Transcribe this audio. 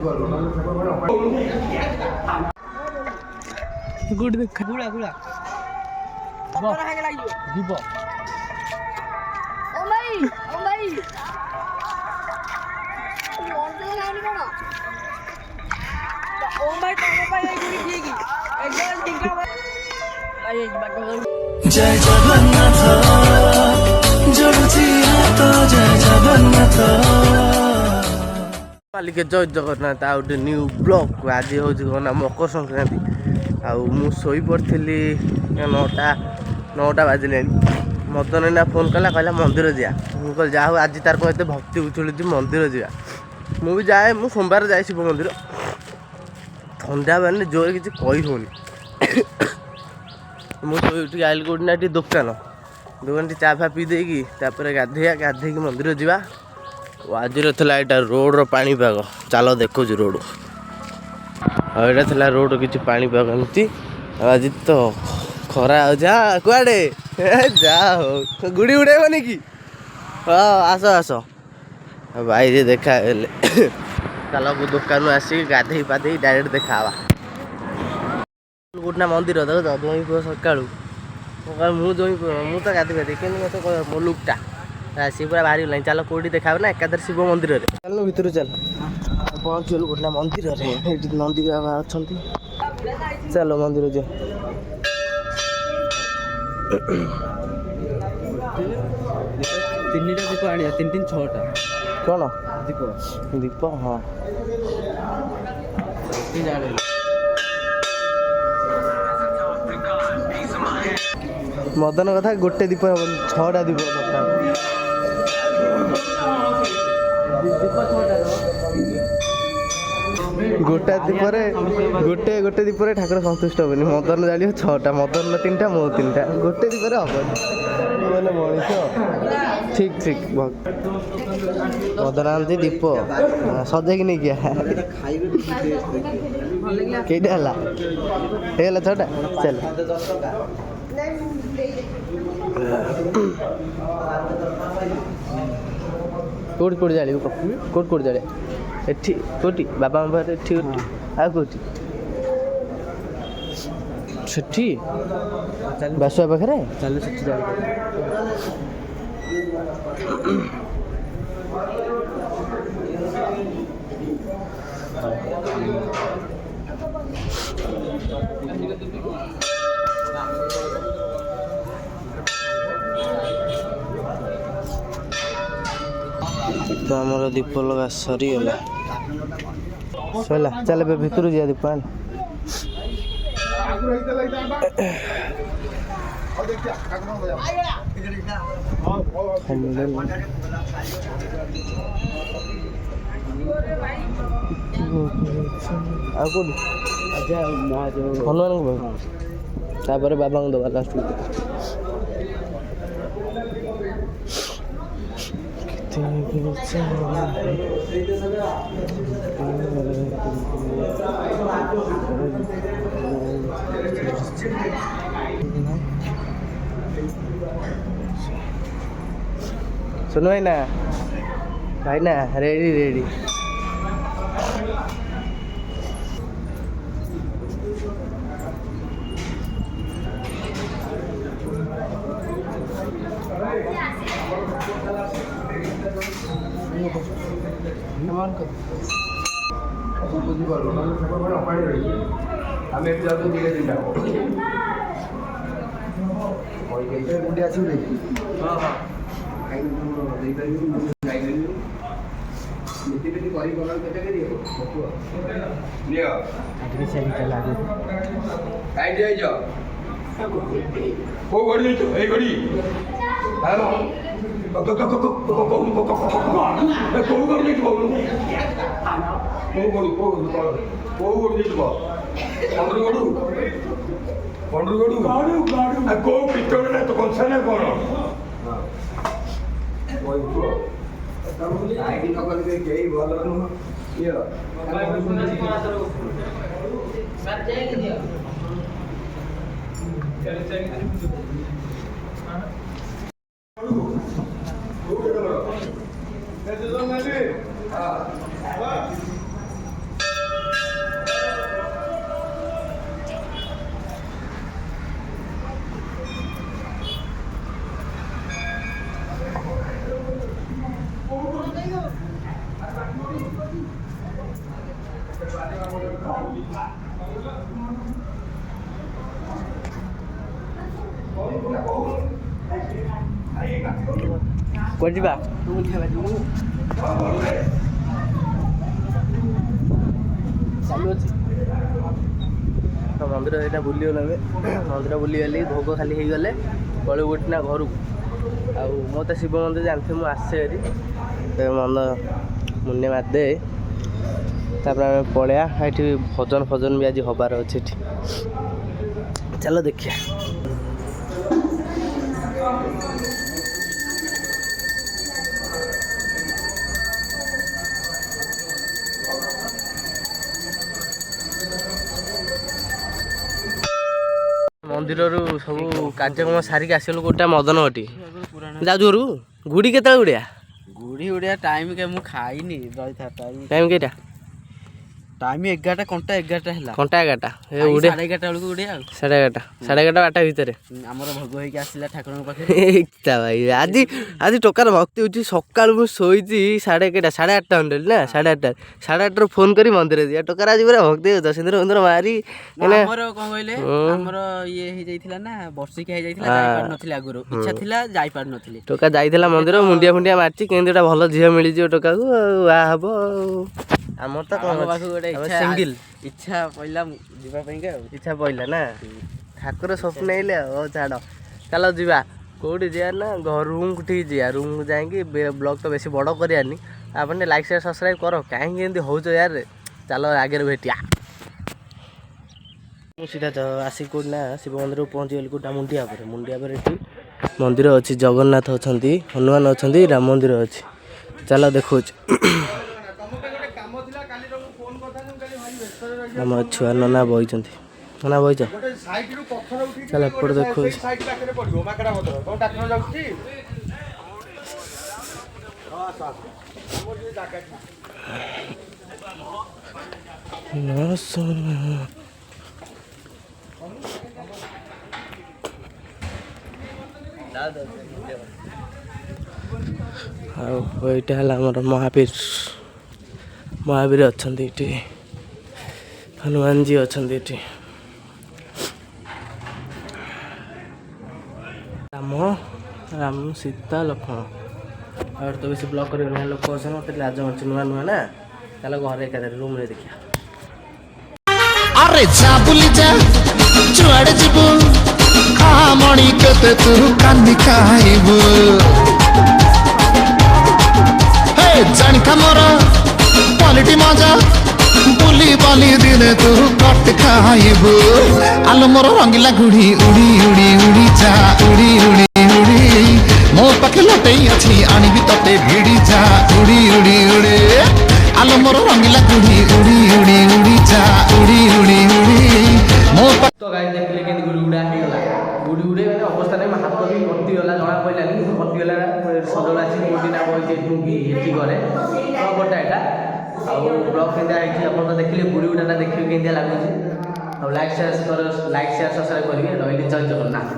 Good देख गुड़ा गुड़ा बरा हेगे लागियो जीव ओ भाई लॉन्डे लाइनी कोन ओ भाई तो भाई ए गुड़ी की एकदम टिंगा भाई बाटो जय जगन्नाथ जोड़ुची हाथ जय जगन्नाथ मालिके जय जगन्नाथ आ गोटे न्यू ब्लॉग आज हूँ कौन मकर संक्रांति आउ शोई पड़ी 9टा बाजिले मदन ना फोन कला कहला मंदिर जा मुझे जा आज तार को एत भक्ति उछुड़ी मंदिर जा मुझे जाए मु सोमवार जाए शिव मंदिर ठंडा मैंने जोर किसी कही होनी मुझे उठी आइल कौटना दुकान चा फा पी देगी गाधे मंदिर जा आज था रोड पापाग चल देखो रोड यहाँ था रोड किसी पापाग एमती आज तो खरा जा कुआडे जा हो गुड़ी उड़ेबनी कि हाँ आस आस भाई जे देखा चल दुकान आसिक गाधे पाधे डायरेक्ट देखा गोटना मंदिर देख जई पुଅ सका मुझे तो गाधे पाधे कि मो लुकटा सी पूरा बाहरी गलानी चल कौटी देखा ना एकाधर शिव मंदिर चल भर चल पहुँचल गोटना मंदिर नंदी बाबा अच्छा चल मंदिर जा तीन दीप आने 3 6टा कौन दीप दीप हाँ मदन कथा गोटे दीप 6टा दीप गोटे दीपरे गोटे दीपरे ठाकुर सन्तुष्ट हेनी मदन जान 6टा मदन 3टा मो 3टा गोटे दीपरे हेनी मैंने मनीष ठीक ठीक मदन आनती दीप सजेक नहीं क्या कईटा है 6टा चल कौट कौट जाड़ी कौट कौट जाड़े एठी कोटी बाबा पाखे एठी कोटी आ कोटी सेठी बासुआ पाखे चल सेठी जा तो आमर दीप लगा सरीगला सरला चल भितर जा दीप आन हनुमान को तापर बाबा को दबा लास्ट सुनो भाई ना रेडी रेडी କୁଆଡ଼େ ଯିବା? ଚାଲୁ ଅଛି ତ ମନ୍ଦିର ଏଇଟା ବୁଲିଗଲା ଏବେ ମନ୍ଦିର ବୁଲିଗଲି ଭୋଗ ଖାଲି ହେଇଗଲେ ପଳେଇ ଗୋଟେ ନା ଘରକୁ। ଆଉ ମୁଁ ତ ଶିବ ମନ୍ଦିର ଜାଣିଥିଲି ମୁଁ ଆସେ ଏଠି ମନ ମୁଣ୍ଡେ ମାରିଦେ ତାପରେ ଆମେ ପଳେଇବା। ଏଠି ଭଜନ ଫଜନ ବି ଆଜି ହବାର ଅଛି ଏଠି ଚାଲ ଦେଖିବା। ମନ୍ଦିରରୁ ସବୁ କାର୍ଯ୍ୟକ୍ରମ ସାରିକି ଆସିଗଲୁ ଗୋଟେ ମଦନ ଘଟି ଯାଉଛୁ ଘରକୁ। ଗୁଡ଼ି କେତେବେଳେ ଉଡ଼ିଆ? ଗୁଡ଼ି ଉଡ଼ିଆ ଟାଇମ୍ କେ ମୁଁ ଖାଇନି ରହିଥା ଟାଇମ୍ କେଇଟା? ଟାଇମ୍ 11ଟା କଣ୍ଟା 11ଟା ହେଲା କଣ୍ଟା 11ଟା ଉଡ଼େ 11:30 ବେଳକୁ ଉଡ଼ିଆ ଆଉ 11:30 12ଟା ଭିତରେ ଆମର ଭୋଗ ହେଇକି ଆସିଲା ଠାକୁରଙ୍କ ପାଖରେ। ଭାଇ ଆଜି ଆଜି ଟୋକାର ଭକ୍ତି ହେଉଛି। ସକାଳୁ ମୁଁ ଶୋଇଛି 8:30 8:30 ଅଣ୍ଡେଲି ନା 8:30 8:30ରୁ ଫୋନ୍ କରି ମନ୍ଦିର ଯିବା ଟୋକାର ଆଜି ପୁରା ଭକ୍ତି ହେଉଛି। ସିନ୍ଦୁର ମନ୍ଦିର ମାରି ଆମର କ'ଣ କହିଲେ ଆମର ଇଏ ହେଇଯାଇଥିଲା ନା ବର୍ଷିକା ହେଇଯାଇଥିଲା ଯାଇପାରୁନଥିଲି ଆଗରୁ ଇଚ୍ଛା ଥିଲା ଯାଇପାରୁନଥିଲି। ଟୋକା ଯାଇଥିଲା ମନ୍ଦିର ମୁଣ୍ଡିଆ ଫୁଣ୍ଡିଆ ମାରିଛି କେମିତି ଗୋଟେ ଭଲ ଝିଅ ମିଳିଯିବ ଟୋକାକୁ ଆଉ ବାହା ହବ ଆଉ। ଆମର ତ କ'ଣ ପାଖକୁ ଗୋଟେ ସିଙ୍ଗିଲ୍ ଇଚ୍ଛା ପଇଲା ଯିବା ପାଇଁକା ଆଉ ଇଚ୍ଛା ପଇଲା ନା ଠାକୁର ସ୍ୱପ୍ନ ନେଇଲେ ଆଉ ଛାଡ଼ ଚାଲ ଯିବା। କେଉଁଠି ଯିବା ନା ରୁମ୍କୁ ଠିକ୍ ଯିବା। ରୁମ୍କୁ ଯାଇକି ବ୍ଲଗ୍ ତ ବେଶୀ ବଡ଼ କରିବାନି। ଆପଣ ଟିକେ ଲାଇକ୍ ସେୟାର ସବସ୍କ୍ରାଇବ୍ କର କାହିଁକି ଏମିତି ହେଉଛ ୟାରରେ। ଚାଲ ଆଗରେ ଭେଟିଆ। ମୁଁ ସିଧା ଆସିକି କେଉଁଠି ନା ଶିବ ମନ୍ଦିରକୁ ପହଞ୍ଚିଗଲି କେଉଁଟା ମୁଣ୍ଡିଆ ପରେ ଏଠି ମନ୍ଦିର ଅଛି। ଜଗନ୍ନାଥ ଅଛନ୍ତି, ହନୁମାନ ଅଛନ୍ତି, ରାମ ମନ୍ଦିର ଅଛି। ଚାଲ ଦେଖାଉଛି। ଆମ ଛୁଆ ନନା ବଇଛନ୍ତି। ନନା ବଇଛ ଚାଲ ଏପଟେ ଦେଖାଉଛି। ଆଉ ଏଇଟା ହେଲା ଆମର ମହାବୀର ଅଛନ୍ତି ଏଠି, ହନୁମାନଜୀ ଅଛନ୍ତି ଏଠି, ରାମ ସୀତା ଲକ୍ଷ୍ମଣ। ଆଉ ତ ବେଶୀ ବ୍ଲଗ୍ କରିବେ ନା ଲୋକ ଅଛନ୍ତି ମୋତେ ଲାଜ ମାରୁଛି ନୂଆ ନା। ଚାଲ ଘରେ ଏକାଥରେ ରୁମ୍ରେ ଦେଖିବା। আরে যা বলি যা যুয়াড়ে যাব আমণি কেতে তু কান্দি খাইব হে জানি কামর পলিটি মজা বুলি বলি দিনে তু কট খাইব আলো মোর রঙ্গিলা গুড়ি উড়ি উড়ি উড়ি যা উড়ি উড়ি উড়ি মো পাখে লটেই আছি আনিবি ততে ভিড়ি যা উড়ি উড়ি উড়ে আলো মোর রঙ্গিলা গুড়ি উড়ি উড়ি উড়ি যা উড়ি উড়ি উড়ি মো তো গাই দেখলে কেମିତି ଗୁଡ଼ି ଉଡ଼ା ହେଇଗଲା। ଗୁଡ଼ି ଉଡ଼େ ମାନେ ଅବସ୍ଥା ନାହିଁ। ହାତ ବି କଟିଗଲା ଜଣା ପଡ଼ିଲାନି କଟିଗଲା। ସଜଳ ଆସିକି ଗୁଡ଼ି ନା ବଇଛି ଏଠି ଘରେ ଗୋଟେ ଏଇଟା ଆଉ ବ୍ଲଗ୍ କେମିତିଆ ହେଇଛି ଆପଣ ତ ଦେଖିଲେ ଗୁଡ଼ି ଉଡ଼ାଟା ଦେଖିବେ କେମିତିଆ ଲାଗୁଛି। ଆଉ ଲାଇକ୍ ସେୟାର ସବସ୍କ୍ରାଇବ୍ କରିବେ। ରହିଲି ଜୟ ଜଗନ୍ନାଥ।